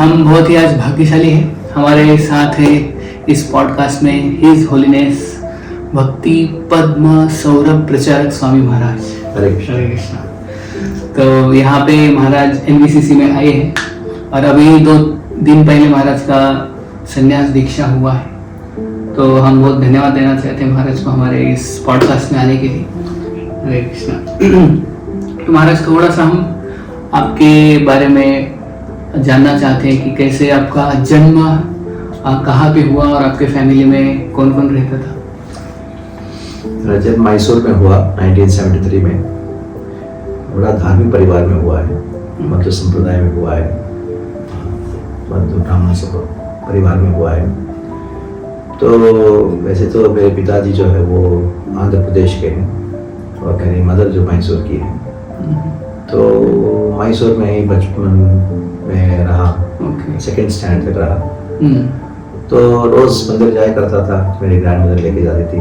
हम बहुत ही आज भाग्यशाली हैं। हमारे साथ है इस पॉडकास्ट में हिज होलीनेस भक्ति पद्म सौरभ प्रचारक स्वामी महाराज। हरे कृष्ण। हरे कृष्ण। तो यहाँ पे महाराज एनवीसीसी में आए हैं और अभी 2 दिन पहले महाराज का संन्यास दीक्षा हुआ है। तो हम बहुत धन्यवाद देना चाहते हैं महाराज को हमारे इस पॉडकास्ट में आने के लिए। हरे कृष्ण। तो महाराज थोड़ा सा हम आपके बारे में जानना चाहते हैं कि कैसे आपका जन्म कहाँ पे हुआ और आपके फैमिली में कौन कौन रहता था। मेरा जन्म मैसूर में हुआ 1973 में। बड़ा धार्मिक परिवार में हुआ है, मध्य संप्रदाय में हुआ है, मध्य ब्राह्मण परिवार में हुआ है। तो वैसे तो मेरे पिताजी जो है वो आंध्र प्रदेश के हैं और मेरी मदर जो मैसूर की है। तो मैसूर में ही बचपन में रहा, सेकेंड स्टैंड तक रहा। तो रोज मंदिर जाया करता था, मेरी ग्रैंड मदर लेके जाती थी।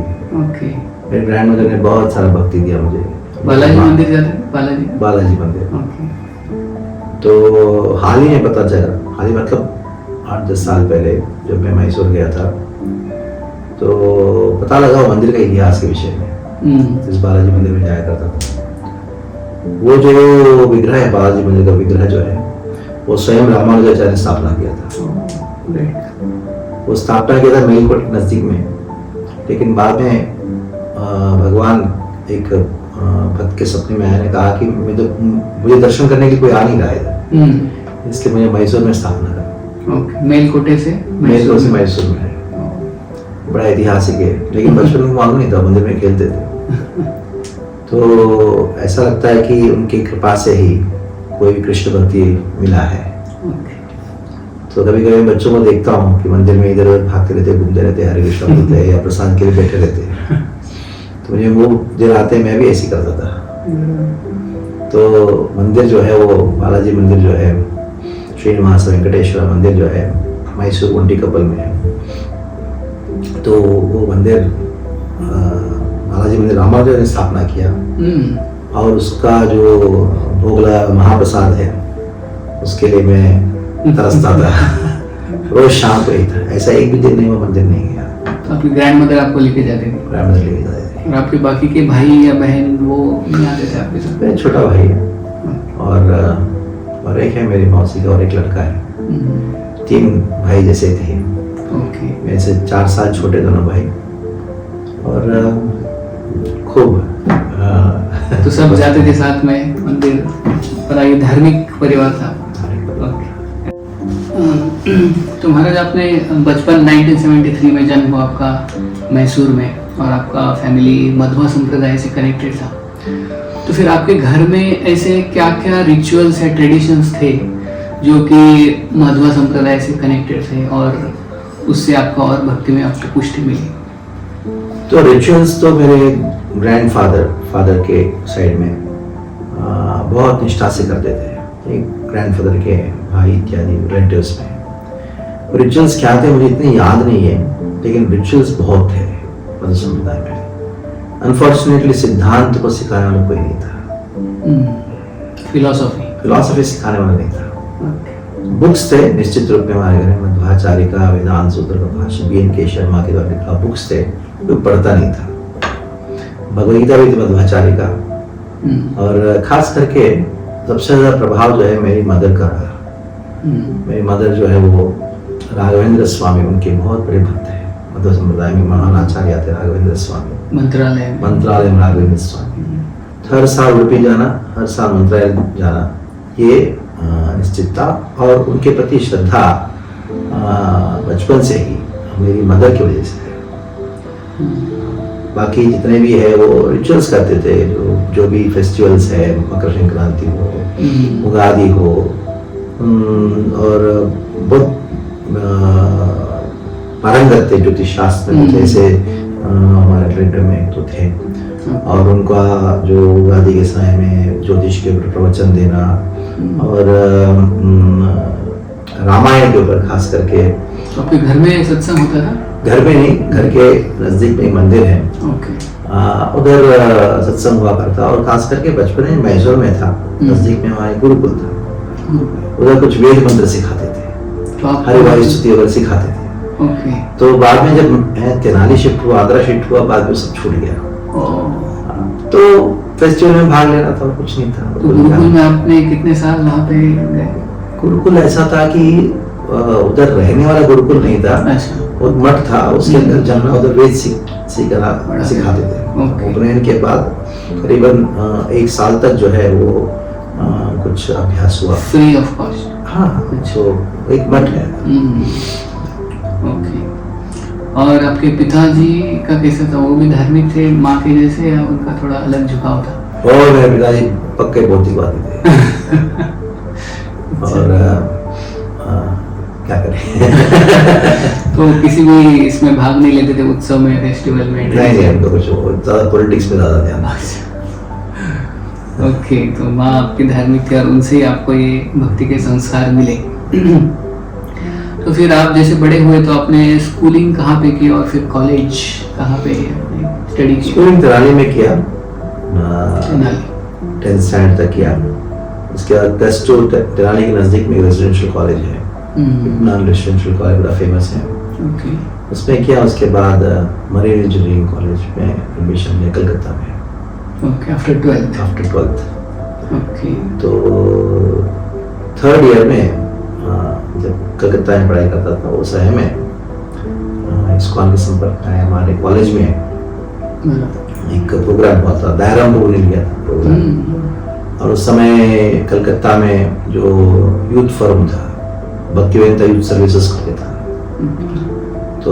मेरी ग्रैंड मदर ने बहुत सारा भक्ति दिया मुझे। बालाजी मंदिर जाते? बालाजी मंदिर। तो हाल ही में पता चला, हाल ही मतलब 8-10 साल पहले जब मैं मैसूर गया था तो पता लगा वो मंदिर का इतिहास के विषय में। इस बालाजी मंदिर में जाया करता था। वो जो विग्रह है, बालाजी मंदिर का विग्रह जो है, वो स्वयं रामानुजाचार्य ने स्थापना किया था। वो स्थापना किया था मेलकोट के नजदीक में, लेकिन बाद में भगवान एक भक्त के सपने में आया ने कहा कि मुझे दर्शन करने के लिए कोई आ नहीं रहा है, इसलिए मैंने मैसूर में स्थापना करी। मेलकोटे से मैसूर में है। बड़ा ऐतिहासिक है, लेकिन बचपन में मालूम नहीं था, मंदिर में खेलते थे। तो ऐसा लगता है कि उनकी कृपा से ही कोई भी कृष्ण भक्ति मिला है। तो कभी कभी बच्चों को देखता हूँ कि मंदिर में इधर उधर भागते रहते, घूमते रहते, हरे कृष्ण बोलते हैं या प्रसाद के लिए बैठे रहते हैं। तो मुझे वो दिन आते मैं भी ऐसे करता था। तो मंदिर जो है वो बालाजी मंदिर जो है, श्रीनिवास वेंकटेश्वर मंदिर जो है, मैसूर गुंडीकपल में है। तो वो मंदिर बालाजी मंदिर रामानुजाचार्य ने स्थापना किया और उसका जो भोगला महाप्रसाद है उसके लिए मैं तरसता था। रोज शाम को ही था, ऐसा एक भी दिन नहीं वो मंदिर नहीं गया। तो आपकी ग्रैंड मदर आपको लेके जाते थे? ग्रैंड मदर लेके जाते थे। और आपके बाकी के भाई या बहन वो नहीं आते थे आपके साथ? मेरा छोटा भाई है और एक है मेरी मौसी का और एक लड़का है। 3 भाई जैसे थे। मेरे से 4 साल छोटे दोनों भाई। और खूब तो सब जाते थे साथ में मंदिर, बड़ा ये धार्मिक परिवार था। तो महाराज आपने बचपन 1973 में जन्म हुआ आपका मैसूर में और आपका फैमिली मध्वा संप्रदाय से कनेक्टेड था। तो फिर आपके घर में ऐसे क्या क्या रिचुअल्स या ट्रेडिशंस थे जो कि मध्वा संप्रदाय से कनेक्टेड थे और उससे आपका और भक्ति में आपको पुष्टि मिली? तो रिचुअल्स तो मेरे फादर के साइड में बहुत निष्ठा से करते थे। एक ग्रैंडफादर के भाई इत्यादि रिलेटिव्स में रिचुअल्स क्या थे मुझे इतने याद नहीं है, लेकिन रिचुअल्स बहुत थे मध्य संप्रदाय में। अनफॉर्चुनेटली सिद्धांत को सिखाने वाला कोई नहीं था। फिलॉसफी सिखाने वाला नहीं था। बुक्स थे निश्चित रूप में हमारे घर में, मध्वाचार्य वेदांत सूत्र का भाष्य BN के शर्मा के द्वारा लिखा बुक्स थे, कोई पढ़ता नहीं था। भगवदगीता भी थी मध्वाचार्य का। और खास करके सबसे ज्यादा प्रभाव जो है मेरी मदर का रहा। मेरी मदर जो है वो राघवेंद्र स्वामी, उनके बहुत बड़े भक्त है। मध्व संप्रदाय में महान आचार्य थे राघवेंद्र स्वामी। मंत्रालय में राघवेंद्र स्वामी। हर साल उडुपी जाना, हर साल मंत्रालय जाना, ये निश्चित था। और उनके प्रति श्रद्धा बचपन से ही मेरी मदर की वजह से है। बाकी जितने भी है वो रिचुअल्स करते थे, जो भी फेस्टिवल्स है, मकर संक्रांति हो, उगादि हो, और बहुत पारंगत थे ज्योतिष शास्त्र में। जैसे हमारे रिलेटिव में एक तो थे और उनका जो उगादि के समय में ज्योतिष के ऊपर प्रवचन देना और रामायण के ऊपर खास करके। आपके घर में सत्संग होता था? घर में नहीं, घर के नजदीक में मंदिर है, उधर सत्संग हुआ करता। और खास करके बचपन में मैसूर में था, नजदीक में हमारे गुरुकुल था, उधर कुछ वेद मंत्र सिखाते थे। तो आप हरिवाई स्तुति वगैरह सिखाते थे। ओके। तो बाद में जब मैं तेनाली शिफ्ट हुआ, आगरा शिफ्ट हुआ, बाद में सब छूट गया। तो फेस्टिवल में भाग लेना था, कुछ नहीं था। तो गुरुकुल में आपने कितने साल वहाँ पे गए? गुरुकुल ऐसा था कि उधर रहने वाला गुरुकुल नहीं था, अच्छा। वो मठ था, उसके अंदर जाना, उधर वेद सिखाते थे। उपनयन के बाद करीबन 1 साल तक जो है वो कुछ अभ्यास हुआ, फ्री ऑफ कॉस्ट। हाँ, जो एक मठ है। ओके। और आपके पिताजी का कैसा था? वो भी धार्मिक थे माँ के जैसे, या उनका थोड़ा अलग झुकाव था? और मेरे पिताजी पक्के भौतिकवादी थे। और क्या करें। तो किसी भी इसमें भाग नहीं लेते थे, उत्सव में, फेस्टिवल में? नहीं, हमको कुछ ज़्यादा पॉलिटिक्स में ज़्यादा ध्यान। ओके। तो माँ आपकी धार्मिक थी और उनसे ही आपको ये भक्ति के संस्कार मिले। तो फिर आप जैसे बड़े हुए तो आपने स्कूलिंग कहाँ पे की और फिर कॉलेज कहाँ पे स्टडी की? स्कूलिंग तेनाली में किया, तेनाली 10th स्टैंडर्ड तक किया। उसके बाद +2 तेनाली के नज़दीक में रेजिडेंशियल कॉलेज है, नॉन रेजिडेंशियल कॉलेज बड़ा फेमस है, ओके। उसमें किया। उसके बाद मरीन इंजीनियरिंग कॉलेज में एडमिशन लिया कलकत्ता में, ओके। After 12th। ओके। तो 3rd ईयर में जब कलकत्ता में पढ़ाई करता था उस समय में इस्कॉन के संपर्क में आया। हमारे कॉलेज में एक प्रोग्राम हुआ था, दायराम ने लिया था प्रोग्राम। और उस समय कलकत्ता में जो यूथ फोरम था, भक्तिवेदांता यूथ सर्विसेज करके था, तो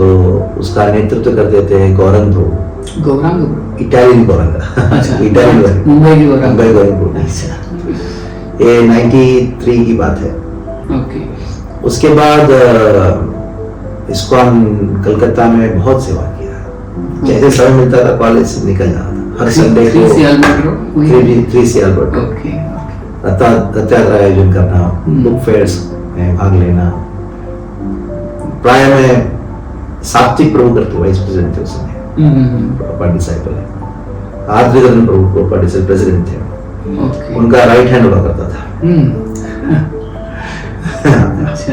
उसका नेतृत्व करते थे गौरंग प्रभु, इटालियन गौरंग। अच्छा। इटालियन मुंबई गौरंग प्रभु। ये 93 की बात है। ओके। उसके बाद इस्कॉन कलकत्ता में बहुत सेवा किया, जैसे समय मिलता था कॉलेज से निकल जाता था। हर संडे को 3 सी अल्बर्ट रथ यात्रा आयोजन करना, बुक फेयर्स में भाग लेना। प्राय में सात्विक प्रभु करते वाइस प्रेसिडेंट थे उस समय, डिसाइपल है। आद्रिगन प्रभु प्रेसिडेंट थे, उनका राइट हैंड हुआ करता था। अच्छा।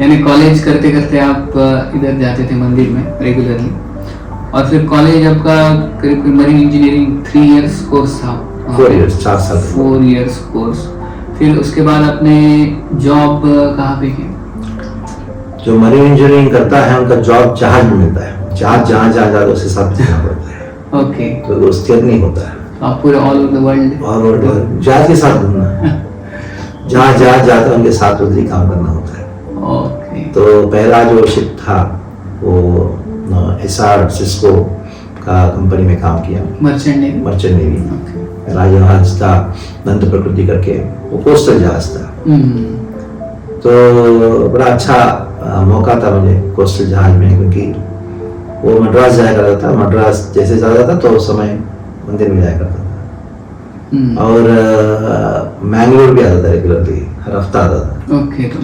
यानी कॉलेज करते करते आप इधर जाते थे मंदिर में रेगुलरली, और फिर कॉलेज आपका करीब मरीन इंजीनियरिंग 3 इयर्स कोर्स था? 4 इयर्स, 4 साल। 4 इयर्स कोर्स। फिर उसके बाद आपने जॉब कहाँ पे की? जो मरीन इंजीनियरिंग करता है उनका जॉब जहाज में मिलता है, जहाज जहाँ जाता है उसके साथ चलना पड़ता है। ओके। तो वो स्थिर नहीं होता है, आप पूरे ऑल ओवर द वर्ल्ड जहाज के साथ घूमना, जहाँ जहाज जाता है उनके साथ उधर ही काम करना होता है। ओके। तो पहला जो शिप था वो SR सिस्को का कंपनी में काम किया, मर्चेंट नेवी। पहला जहाज था नंद प्रकृति करके, वो कोस्टल जहाज था। तो बड़ा अच्छा मौका था मुझे कोस्टल जहाज में, क्योंकि वो मद्रास जाया करता था। मद्रास जैसे जाता था तो उस समय मंदिर में जाया करता था। और मैंगलोर भी आता था रेगुलरली, हर हफ्ता आता था। ओके। तो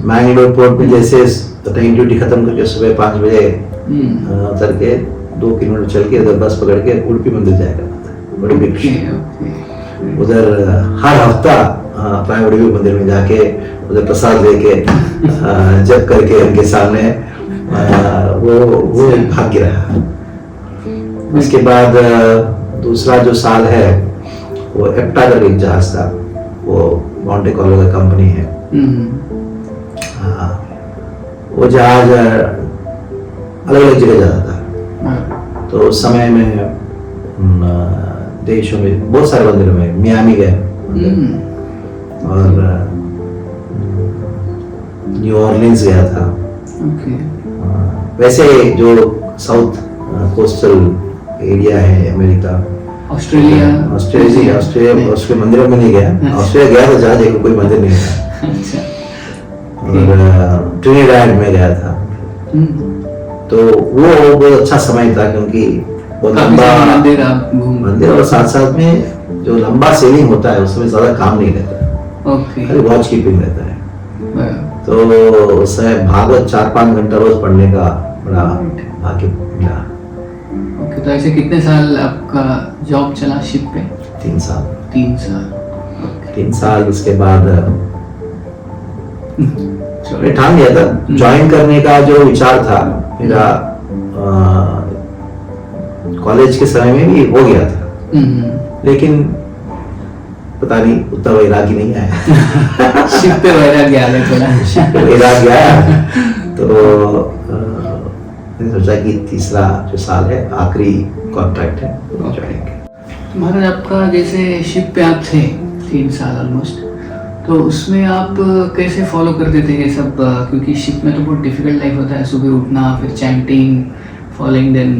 मैंगलोर पोर्ट में जैसे ट्रेन ड्यूटी खत्म करके सुबह 5 बजे उतर के 2 किलोमीटर चल के उधर बस पकड़ के उडुपी मंदिर जाया करता था, बड़ी बिग। उधर हर हफ्ता प्राय उडुपी मंदिर में जाके उधर प्रसाद लेके जप करके उनके सामने वो एक भाग्य रहा। उसके बाद दूसरा जो साल है वो एप्टा का एक जहाज था, वो मॉन्टे कार्लो का कंपनी है। वो जहाज अलग अलग जगह जाता था। तो उस समय में देशों में बहुत सारे मंदिरों में, मियामी गए और न्यू ऑर्लिन्स गया था। वैसे जो साउथ कोस्टल एरिया है अमेरिका, ऑस्ट्रेलिया मंदिरों में नहीं गया। ऑस्ट्रेलिया गया था, जहाँ देखो कोई मंदिर नहीं था। और ट्रिनिडाड में गया था। तो वो बहुत अच्छा समय था, क्योंकि वो लंबा मंदिर और साथ साथ में जो लंबा सेलिंग होता है उसमें ज्यादा काम नहीं रहता, खाली वॉच कीपिंग रहता है। तो उससे भागवत 4-5 घंटा रोज पढ़ने का बड़ा भाग्य मिला। ओके। तो ऐसे कितने साल आपका जॉब चला शिप पे? 3 साल। 3 साल। 3 साल। उसके बाद मैंने ठान लिया था ज्वाइन करने का जो विचार था मेरा, कॉलेज के समय में भी हो गया था, लेकिन पता नहीं उतना वैराग्य नहीं आया। शिप पे वैराग्य आ गया थोड़ा। वैराग्य आया तो मैंने सोचा कि तीसरा जो साल है आखिरी कॉन्ट्रैक्ट है वो ज्वाइन करें। महाराज आपका जैसे शिप पे आप थे 3 साल ऑलमोस्ट, तो उसमें आप कैसे फॉलो करते थे ये सब, क्योंकि शिप में तो बहुत डिफिकल्ट लाइफ होता है, सुबह उठना, फिर चैंटिंग, फॉलोइंग, देन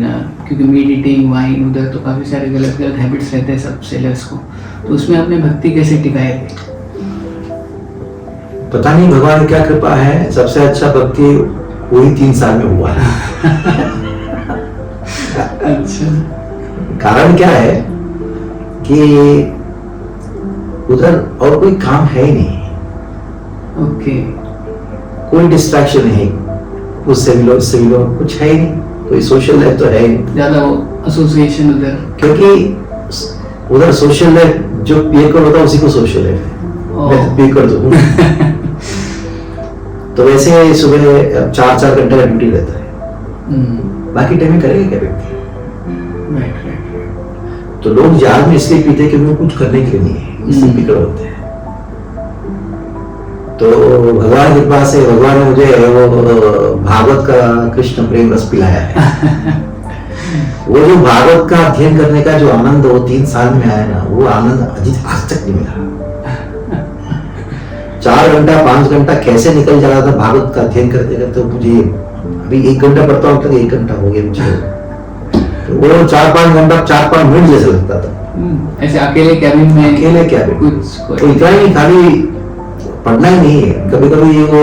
क्योंकि मेडिटेटिंग, वाइन, उधर तो काफ़ी सारे गलत गलत हैबिट्स रहते हैं सब सेलर्स को, तो उसमें आपने भक्ति कैसे टिकाए थे? पता नहीं भगवान की क्या कृपा है, सबसे अच्छा भक्ति वही 3 साल में हुआ है। अच्छा। कारण क्या है कि उधर और कोई काम है ही नहीं, ओके। कोई डिस्ट्रैक्शन नहीं, उससे मिलो इससे मिलो, कुछ है ही नहीं, कोई सोशल लाइफ तो है ही नहीं। ज़्यादा वो एसोसिएशन उधर, क्योंकि उधर सोशल लाइफ जो पे कर होता है उसी को सोशल लाइफ है, मैं तो पे कर दूँ। तो वैसे सुबह 4-4 घंटे का ड्यूटी रहता है, बाकी टाइम में करेगा क्या व्यक्ति? तो लोग जहाज में इसलिए पीते हैं क्योंकि कुछ करने के लिए नहीं है, इसलिए पीकर होते हैं। तो भगवान की कृपा से भगवान ने मुझे वो भागवत का कृष्ण प्रेम रस पिलाया है। वो जो भागवत का अध्ययन करने का जो आनंद वो 3 साल में आया ना, वो आनंद आज तक नहीं मिला। 4 घंटा 5 घंटा कैसे निकल जा रहा था भागवत का अध्ययन करते करते, मुझे अभी 1 घंटा पढ़ता हूँ तो 1 घंटा हो गया मुझे, तो वो 4-5 घंटा 4-5 मिनट जैसे लगता था। ऐसे अकेले कैबिन में, अकेले कैबिन कुछ तो इतना ही, खाली पढ़ना ही नहीं है, कभी कभी वो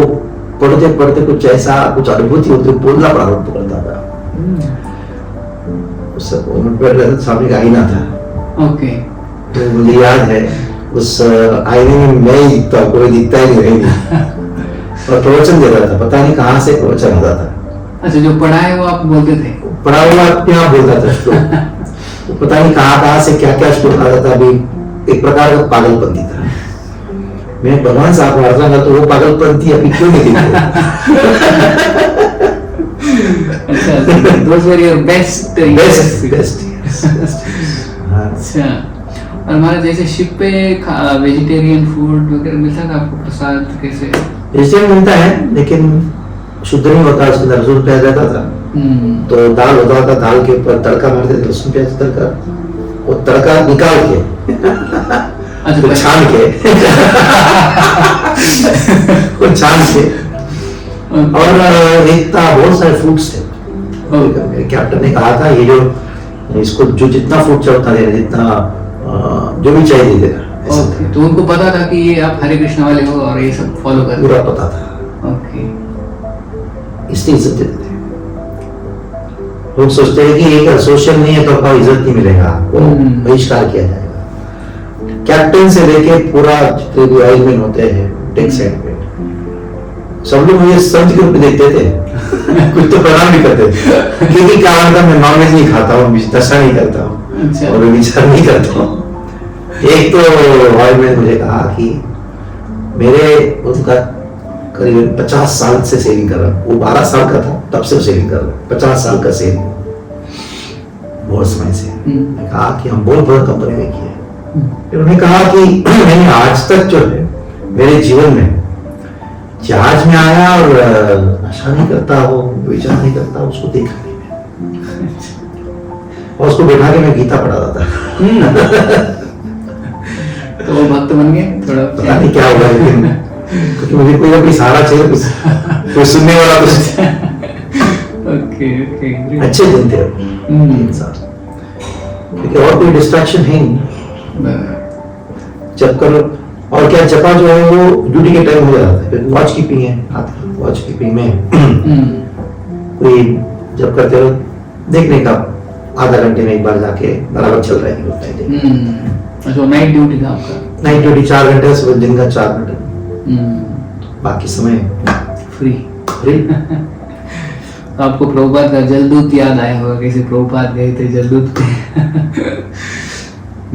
पढ़ते पढ़ते कुछ ऐसा कुछ अनुभूति होती है, बोलना प्रारंभ करता था। उस सामने का आईना था, ओके, तो मुझे याद है उस आईने में मैं ही दिखता हूँ, कोई दिखता ही नहीं। और प्रवचन दे रहा था, पता नहीं कहाँ से प्रवचन आता था। अच्छा, जो पढ़ा है वो आप बोलते थे? पढ़ा हुआ अपने आप बोलता था श्लोक, तो पता नहीं कहाँ से क्या क्या श्लोक आता था। अभी एक प्रकार का पागलपंथी था। मैं भगवान से आप प्रार्थना करता हूँ, वो पागलपंथी अभी क्यों नहीं दिखता? अच्छा, those were your best best. अच्छा, और हमारे जैसे शिप पे वेजिटेरियन फूड वगैरह मिलता था आपको, प्रसाद कैसे? वेजिटेरियन मिलता है लेकिन शुद्ध नहीं होता, उसके अंदर लहसुन प्याज रहता था। तो दाल होता था, दाल के ऊपर तड़का मारते थे, लहसुन प्याज तड़का, वो तड़का निकाल के अच्छा, छान के वो छान के, और एक था बहुत सारे फ्रूट्स थे। मेरे कैप्टन ने कहा था ये जो इसको जो जितना फ्रूट चलता है, जितना जो भी चाहिए दे देना। ओके, तो उनको पता था कि ये आप हरे कृष्ण वाले हो और ये सब फॉलो कर, पूरा पता था। ओके, इसलिए इज्जत देते थे। लोग सोचते हैं कि एक सोशल नहीं है तो आपको इज्जत नहीं मिलेगा, आपको बहिष्कार किया जाएगा। कैप्टन से लेके पूरा जितने भी आयोजन होते हैं टेक साइड पे, सब लोग मुझे संत के रूप में देखते थे। कुछ तो प्रणाम भी करते थे, क्योंकि क्या होता है, मैं नॉनवेज नहीं खाता हूँ, दशा नहीं करता हूँ, अच्छा, और विचार नहीं करता हूँ। एक तो ऑयल में मुझे कहा कि मेरे उनका करीबन 50 साल से सेविंग कर रहा हूँ, वो 12 साल का था तब से सेविंग कर रहा हूँ, 50 साल का सेविंग बहुत समय से। मैं कहा कि हम बहुत बड़ा कंपनी में किए। फिर उन्होंने कहा कि मैंने आज तक जो है मेरे जीवन में जहाज में आया और नशा नहीं करता हो, विचार नहीं करता, उसको देखा नहीं मैं, और उसको बैठा के मैं गीता पढ़ाता था। तो वो भक्त बन गए थोड़ा, पता नहीं क्या होगा, लेकिन क्योंकि मुझे कोई अपनी सहारा चाहिए, कोई सुनने वाला कुछ। ओके ओके, अच्छे दिन थे 3 साल, क्योंकि और कोई डिस्ट्रैक्शन है नहीं। जब करो, और क्या जपा जो है वो ड्यूटी के टाइम हो जाता है, क्योंकि वॉच कीपिंग है, वॉच कीपिंग में कोई जब करते हो देखने का आधा घंटे में एक बार जाके बराबर चल रहा है नहीं होता है। अच्छा, नाइट ड्यूटी था आपका? नाइट ड्यूटी 4 घंटे, सुबह दिन का 4 घंटे, बाकी समय फ्री। तो आपको प्रभुपाद का जलदूत याद आया होगा, कैसे प्रभुपाद गए थे जलदूत पे।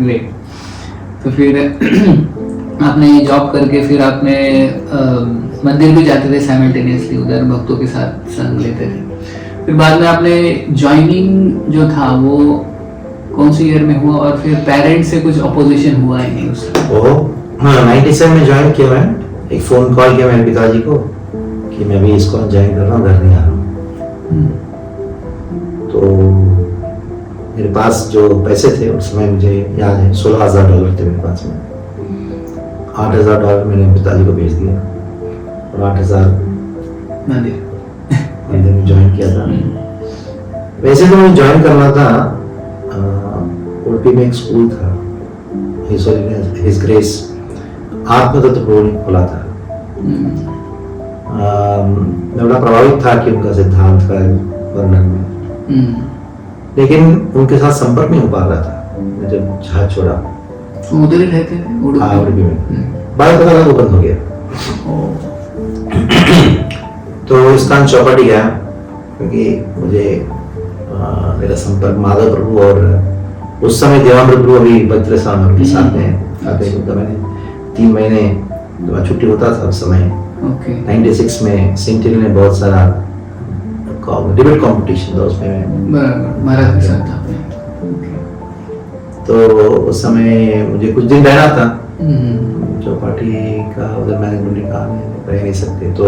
ग्रेट। तो फिर आपने जॉब करके फिर आपने मंदिर भी जाते थे साइमल्टेनियसली, उधर भक्तों के साथ संग लेते थे। फिर बाद में आपने ज्वाइनिंग जो था वो कौन सी ईयर में हुआ, और फिर पेरेंट्स से कुछ अपोजिशन हुआ ही नहीं उसमें? हाँ 97 में ज्वाइन किया मैं। एक फ़ोन कॉल किया मैंने पिताजी को कि मैं भी इसको ज्वाइन कर रहा हूँ, घर नहीं आ रहा हूँ। तो मेरे पास जो पैसे थे उस समय मुझे याद है $16,000 थे मेरे पास में। $8,000 मैंने पिताजी को भेज दिया और 8,000 मंदिर में ज्वाइन किया था। वैसे तो मुझे ज्वाइन करना था, उडुपी में एक स्कूल था, हिज ग्रेस आत्मदत्त प्रभु ने खोला था। मैं बड़ा प्रभावित था कि उनका सिद्धांत का वर्णन में, लेकिन उनके साथ संपर्क नहीं हो पा रहा था। मैं जब जहाज छोड़ा तो उधर ही रहते थे उडुपी में, बाद पता लगा वो बंद हो गया। तो इस कारण चौपाटी गया क्योंकि मुझे मेरा संपर्क माधव प्रभु और उस समय देवामृत प्रभु अभी बद्र स्वामी के साथ में आते। तो मैंने 3 महीने जब छुट्टी होता था उस समय 96 में सेंटिल ने बहुत सारा डिबेट कंपटीशन था, उसमें महाराज के साथ था। तो उस समय मुझे कुछ दिन रहना था चौपाटी का, उधर मैनेजमेंट ने कहा रह नहीं सकते। तो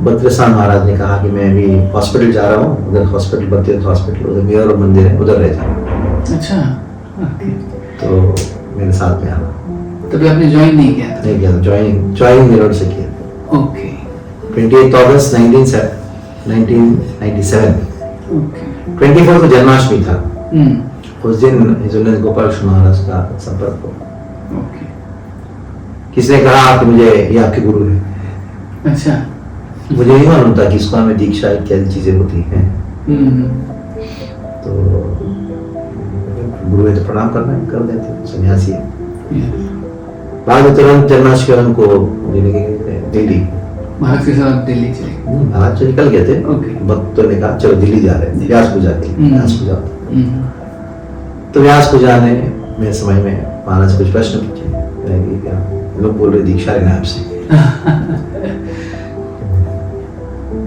बद्रेश्वर महाराज ने कहा कि मैं अभी हॉस्पिटल जा रहा हूँ, उधर हॉस्पिटल बद्रीनाथ हॉस्पिटल, उधर मेरा मंदिर है, उधर रह जाऊँ। अच्छा, तो मेरे साथ में आना। तभी आपने ज्वाइन नहीं किया था? नहीं किया था, ज्वाइन मेरठ से किया। ओके। 28 अगस्त 1997। ओके। 24 को जन्माष्टमी था। उस दिन हिजोनेस गोपाल कृष्ण महाराज का संपर्क हुआ। ओके। किसने कहा कि मुझे ये आपके गुरु है। अच्छा। मुझे नहीं मालूम था कि इसको हमें दीक्षा इत्यादि चीजें होती हैं। तो गुरु है तो प्रणाम करना है, कर देते, सन्यासी है। बाद में तुरंत जन्माष्टमी को लेने गए दिल्ली। महाराज के साथ दिल्ली चले? महाराज निकल गए थे, भक्तों ने कहा चलो दिल्ली जा रहे हैं, व्यास पूजा के लिए। व्यास पूजा तो व्यास पूजा ने मेरे समय में महाराज कुछ प्रश्न पूछे, क्या लोग बोल रहे दीक्षा लेना आपसे।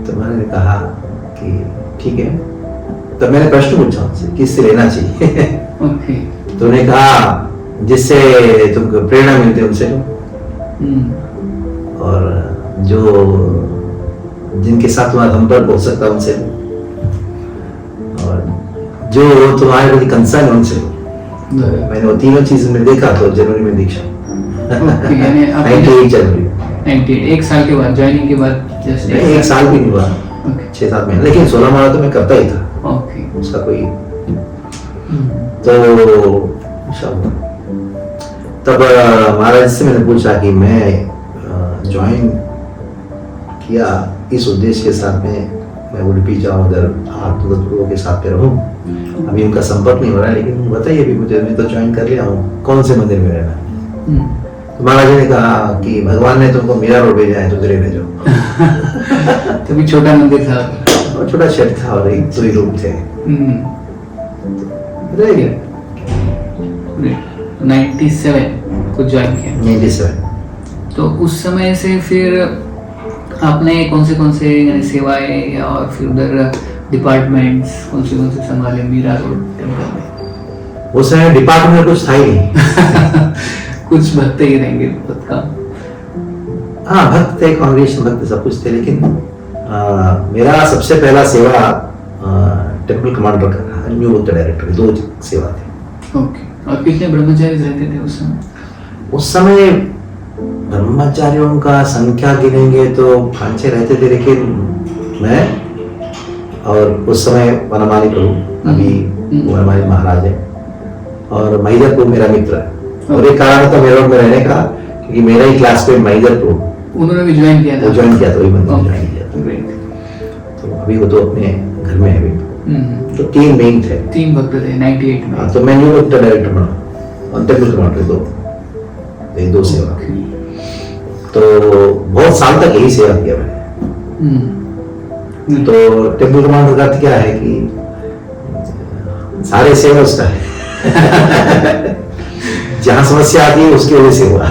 तो मैंने कहा कि ठीक है। तब मैंने प्रश्न पूछा उनसे किससे लेना चाहिए। तो उन्होंने कहा जिससे तुमको प्रेरणा मिलती है उनसे लो, और जो जिनके साथ तुम्हारा संपर्क हो सकता है उनसे लो, और जो तुम्हारे प्रति कंसर्न है उनसे लो। मैंने वो तीनों चीज में देखा तो जनवरी में दीक्षा 98 जनवरी 98 एक साल के बाद ज्वाइनिंग के बाद जस्ट एक साल भी नहीं हुआ, 6-7 महीने, लेकिन 16 माह तो मैं करता ही था। उसका कोई तो तब महाराज से मैंने पूछा कि मैं ज्वाइन किया इस उद्देश्य के साथ में मैं उडुपी जाऊँ, उधर आत्मदत्त प्रभु के साथ में रहूँ। अभी उनका संपर्क नहीं हो रहा है, लेकिन बताइए अभी मुझे, मैं तो ज्वाइन कर लिया हूँ, कौन से मंदिर में रहना है। तो महाराज ने कहा कि भगवान ने तुमको मीरा रोड भेजा है, तो उधर रह जाओ। तभी छोटा मंदिर था और छोटा शेड था और 1-2 ही रूम थे। 97 को ज्वाइन किया। 97। तो उस समय से फिर आपने कौन से सेवाएं या और फिर उधर डिपार्टमेंट्स कौन से संभाले मीरा रोड टेम्पल में? उस समय डिपार्टमेंट में कुछ था ही नहीं। कुछ भक्त ही रहेंगे भक्त का। हाँ, भक्त थे, कांग्रेशन भक्त सब कुछ थे, लेकिन मेरा सबसे पहला सेवा टेम्पल कमांडर का था, न्यू बुद्ध डायरेक्टर, 2 सेवा थे। ओके। और कितने ब्रह्मचारी रहते थे उस समय? उस समय ब्रह्मचारियों का संख्या गिनेंगे तो 5-6 रहते थे, लेकिन मैं और उस समय वनमाली प्रभु, अभी वनमाली महाराज है, और महिदर प्रभु मेरा मित्र है। और एक कारण था मेरठ में रहने का, क्योंकि मेरा ही क्लासमेट महिदर प्रभु, उन्होंने भी ज्वाइन किया था। वो ज्वाइन किया था, वही मंदिर ज्वाइन किया था। तो अभी वो तो अपने घर में है अभी। तो 3 मेन थे, 3 भक्त थे 98 में। तो मैं न्यू बुद्ध डायरेक्टर बना और टेम्पल कमांडर 2 सेवा। तो बहुत साल तक यही सेवा किया मैंने। तो टेम्पल कमांडर का अर्थ क्या है कि सारे सेवा उसका है। जहाँ समस्या आती है उसकी वजह से हुआ।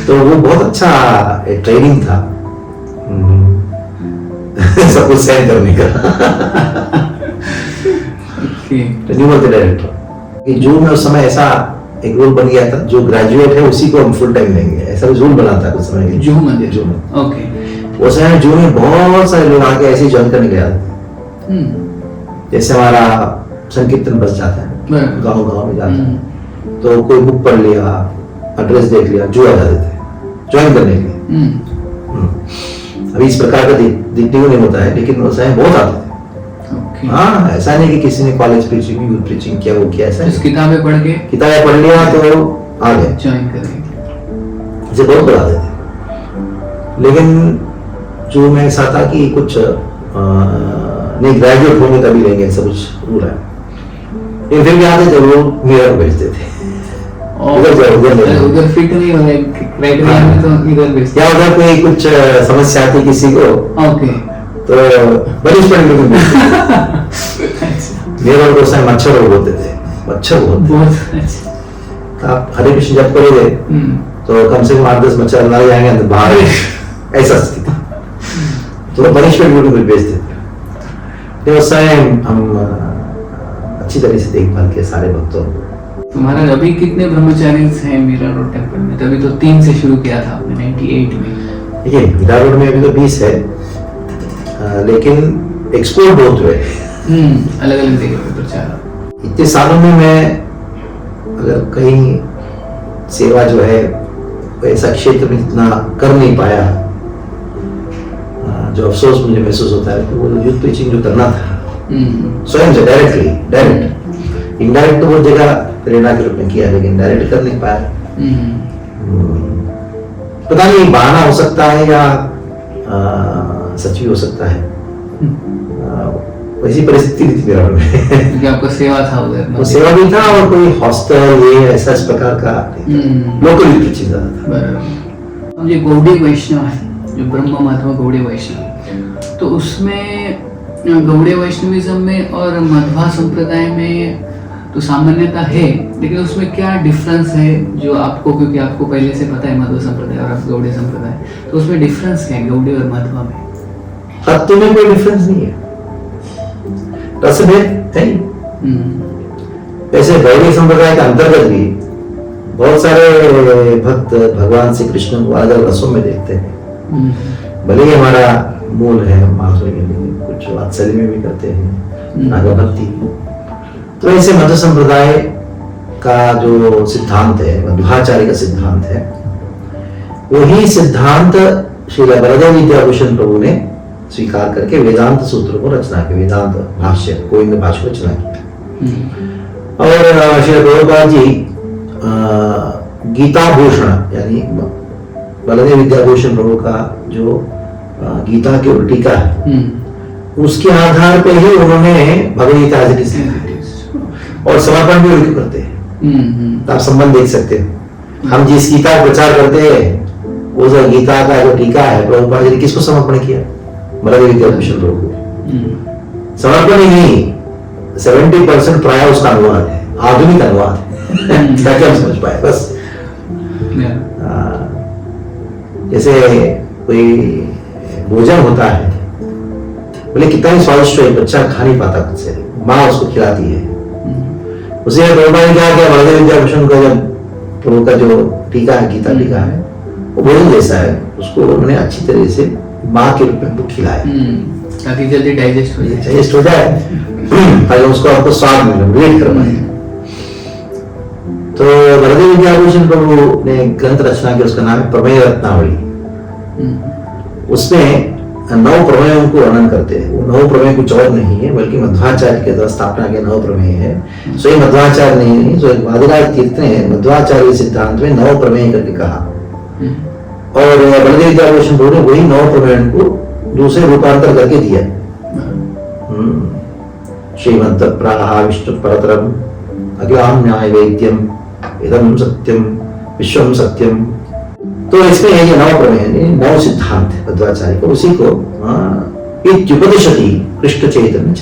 तो वो बहुत अच्छा ट्रेनिंग था सब कुछ सहन करने का। न्यूमल डायरेक्टर कि जून में उस समय ऐसा एक रूल बन गया था, जो ग्रेजुएट है उसी को हम फुल टाइम देंगे, ऐसा रूल बना था उस समय। जून मंदिर जून ओके। वो समय जून में बहुत सारे लोग आके ऐसे ज्वाइन करने गया थे। जैसे हमारा संकीर्तन बस जाता है, गांव गांव में जाता है, तो कोई बुक पढ़ लिया, एड्रेस देख लिया, जो आ जाते थे ज्वाइन करने के लिए। अभी इस प्रकार का देखने को नहीं होता है, लेकिन उस समय बहुत आते थे। हाँ, ऐसा नहीं कि किसी ने कॉलेज प्रीचिंग, यूथ प्रीचिंग किया, वो किया, ऐसा किताबें पढ़ लिया तो आ गए ज्वाइन करेंगे, मुझे बहुत बुलाते थे। लेकिन जो मैं ऐसा था कि कुछ नहीं, ग्रेजुएट होंगे तभी लेंगे, ऐसा कुछ रूल है। लेकिन फिर भी आते थे, वो मेरा भेजते थे उधर फिट नहीं हो रहा क्राइटेरिया में, तो इधर भेजते। या उधर कोई कुछ समस्या आती किसी को, ओके, तो पनिशमेंट में मेरे को उस टाइम मच्छर रोग होते थे, मच्छर बहुत। आप हरे कृष्ण जब करोगे तो कम से कम 8-10 मच्छर अंदर जाएंगे, अंदर बाहर ऐसा स्थिति। तो पनिशमेंट में भेजते थे। तो उस टाइम हम अच्छी तरह से देखभाल किया सारे भक्तों को। तुम्हारा अभी कितने ब्रह्मचारी हैं मीरा रोड टेम्पल में? तभी तो 3 से शुरू किया था आपने 98 में। देखिए मीरा रोड में अभी तो 20 है, लेकिन एक्सपोर्ट बहुत हुए अलग अलग जगह पे प्रचार। इतने सालों में मैं अगर कहीं सेवा जो है ऐसा क्षेत्र में इतना कर नहीं पाया, जो अफसोस मुझे महसूस होता है, तो वो यूथ प्रीचिंग जो करना था स्वयं से डायरेक्ट, इनडायरेक्ट तो बहुत जगह प्रेरणा के रूप में किया, लेकिन डायरेक्ट कर नहीं पाया। पता नहीं बहाना हो सकता है या सच भी हो सकता है। वैसी परिस्थिति थी मेरा में क्योंकि आपका सेवा था उधर, वो सेवा भी था, और कोई हॉस्टल ये ऐसा इस प्रकार का लोकल प्रीचिंग ज्यादा था। हम जो गौड़ी वैष्णव है, जो ब्रह्म महात्मा गौड़ी वैष्णव, तो उसमें गौड़ी वैष्णविज्म में और मध्वा संप्रदाय में तो सामान्यता है, लेकिन उसमें क्या डिफरेंस है जो आपको, क्योंकि आपको पहले से पता है मध्व संप्रदाय और आप गौड़ी संप्रदाय, तो उसमें डिफरेंस क्या है गौड़ी और मध्वा में? तत्व में कोई डिफरेंस नहीं है, रसभेद है। ऐसे गौड़ी संप्रदाय के अंतर्गत भी बहुत सारे भक्त भगवान श्री कृष्ण को अलग अलग रसों में देखते हैं। भले ही हमारा मूल है माधुर्य में, कुछ वात्सल्य में भी करते हैं, नागा भक्ति। तो ऐसे मध्व संप्रदाय का जो सिद्धांत है, मध्वाचार्य का सिद्धांत है, वही सिद्धांत श्री बलदेव विद्याभूषण प्रभु ने स्वीकार करके वेदांत सूत्र को रचना की, वेदांत भाष्य गोविंद भाष्य को रचना किया। और श्री प्रभुपाद जी गीता भूषण यानी बलदेव विद्याभूषण प्रभु का जो गीता की टीका है, उसके आधार पे ही उन्होंने भगवदगीता और समर्पण भी उनको करते हैं। तो आप संबंध देख सकते हो, हम जिस गीता का प्रचार करते हैं, वो जो गीता का जो टीका है, प्रभुपाद जी ने किसको समर्पण किया? बलदेव विद्याभूषण प्रभु को। समर्पण ही नहीं, 70% प्राय उसका अनुवाद है, आधुनिक अनुवाद है, ताकि हम समझ पाए बस। जैसे कोई भोजन होता है, बोले कितना ही स्वादिष्ट है, बच्चा खा नहीं पाता खुद से, माँ उसको खिलाती है। उसे प्रभुपाद ने क्या किया, बलदेव विद्याभूषण का जब प्रभु का जो टीका है, गीता टीका है, वो भोजन जैसा है, उसको उन्होंने अच्छी तरह से माँ के रूप में खिलाया ताकि जल्दी डाइजेस्ट हो जाए, ताकि उसको आपको स्वाद मिले, वेट कर पाए। तो बलदेव विद्याभूषण प्रभु ने ग्रंथ रचना की, उसका नाम है प्रमेय रत्नावली। उसमें 9 प्रमेयों को वर्णन करते हैं। वो 9 प्रमेय कुछ और नहीं है, बल्कि मध्वाचार्य के द्वारा स्थापना के 9 प्रमेय है। स्वयं मध्वाचार्य नहीं, स्वयं वादिराज तीर्थ ने मध्वाचार्य सिद्धांत में 9 प्रमेय करके कहा, और बलदेव विद्याभूषण प्रभु ने वही 9 प्रमेयों को दूसरे रूपांतर करके दिया। श्रीमद् प्राह विष्णु परतरम अज्ञान न्याय वेद्यम इदम सत्यम विश्वम सत्यम। तो इसमें ये 9 प्रमेय, 9 सिद्धांत है मध्वाचार्य को, उसी को उपनिषदि कृष्ण चैतन्य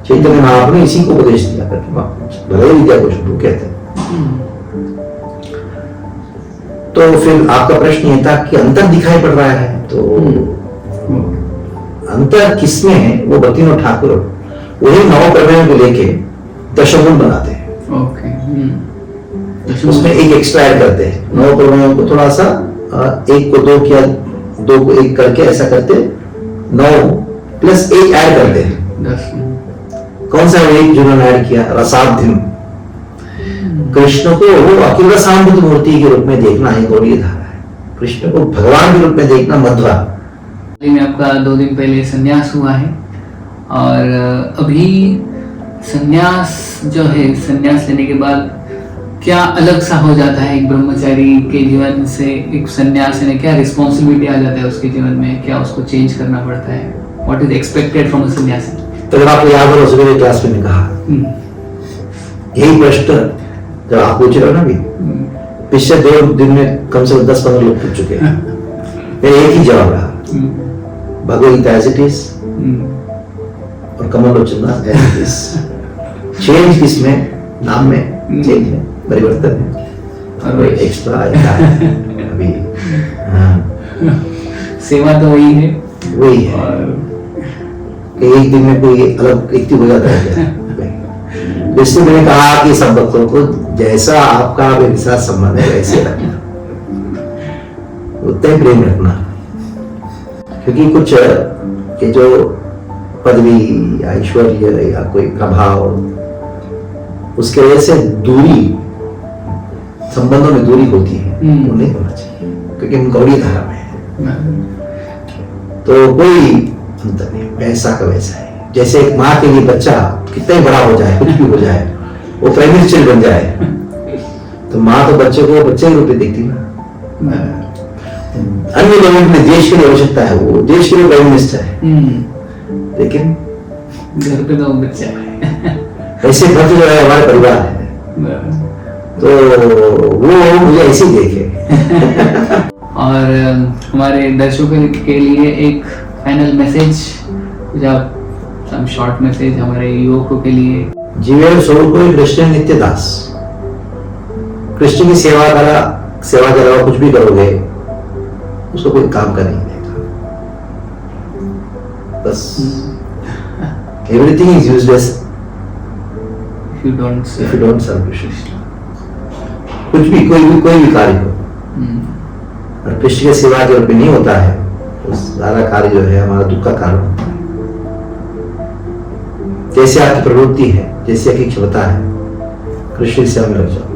चैतन्य महाप्रभु ने इसी को उपदेश दिया करके भले विद्या को शुरू कहते हैं। तो फिर आपका प्रश्न ये था कि अंतर दिखाई पड़ रहा है, तो अंतर किसमें है? वो बतीनों ठाकुर वही नौ प्रमेयों को लेके दशगुण बनाते हैं। ओके। उसमें एक एक्स्ट्रा ऐड करते हैं, नौ प्रमेयों को थोड़ा सा एक को दो किया, दो को एक करके ऐसा करते 9 प्लस एक ऐड करते हैं। 10। कौन सा एक जिन्होंने ऐड किया? रसाध्य। कृष्ण को वो अखिल रसामृत मूर्ति के रूप में देखना है गौरी धारा है, कृष्ण को भगवान के रूप में देखना मध्वा। में आपका 2 दिन पहले संन्यास हुआ है, और अभी संन्यास जो है, संन्यास लेने के बाद क्या अलग सा हो जाता है एक ब्रह्मचारी के जीवन से? एक संन्यास लेने क्या रिस्पॉन्सिबिलिटी आ जाता है उसके जीवन में? क्या उसको चेंज करना पड़ता है? What is expected from a सन्यासी? तो अगर आपको याद हो सुबह क्लास में कहा यही प्रश्न जब आप पूछ रहे हो ना, भी पिछले 2 दिन में कम से कम 10-15 लोग पूछ चुके हैं। मेरा एक ही जवाब रहा, भगवदगीता एज इट इज और कमलोचना एज इट इज। चेंज किसमें? नाम में चेंज है, परिवर्तन है, और एक्स्ट्रा आया है अभी। सेवा तो वही है, वही है। कि एक दिन में कोई अलग व्यक्ति हो जाता है क्या? इसलिए मैंने कहा कि सब भक्तों को जैसा आपका मेरे साथ संबंध है वैसे रखना, उतना ही प्रेम रखना, क्योंकि कुछ के जो पदवी या ऐश्वर्य या कोई प्रभाव, उसके वजह से दूरी, संबंधों में दूरी होती है, वो नहीं होना चाहिए, क्योंकि हम गौड़ी धारा में है। तो कोई अंतर नहीं, वैसा का वैसा है। जैसे एक माँ के लिए बच्चा कितना ही बड़ा हो जाए, कुछ भी हो जाए, वो प्राइम मिनिस्टर बन जाए, तो माँ तो बच्चे को बच्चे के रूप में देखती ना। अन्य लोगों में देश के लिए आवश्यकता है, वो देश के लिए प्राइम मिनिस्टर है, लेकिन घर पे तो बच्चा है। ऐसे भक्त जो है हमारे परिवार है, तो वो मुझे ऐसे ही देखे। और हमारे दर्शकों के लिए एक फाइनल मैसेज, जब सम शॉर्ट मैसेज हमारे युवकों के लिए। जीवन स्वरूप को कृष्ण नित्य दास, कृष्ण की सेवा के अलावा कुछ भी करोगे उसको कोई काम का नहीं देगा, बस everything is useless if you don't serve Krishna. कुछ भी कोई भी कार्य हो और कृष्ण की सेवा के रूप में नहीं होता है, उस सारा कार्य जो है हमारा दुख का कारण होता है। जैसे आपकी प्रवृत्ति है, जैसे आपकी क्षमता है, कृष्ण की सेवा में लग जाओ।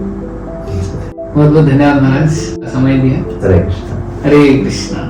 बहुत बहुत धन्यवाद महाराज, समय दिया। हरे कृष्ण। हरे कृष्णा।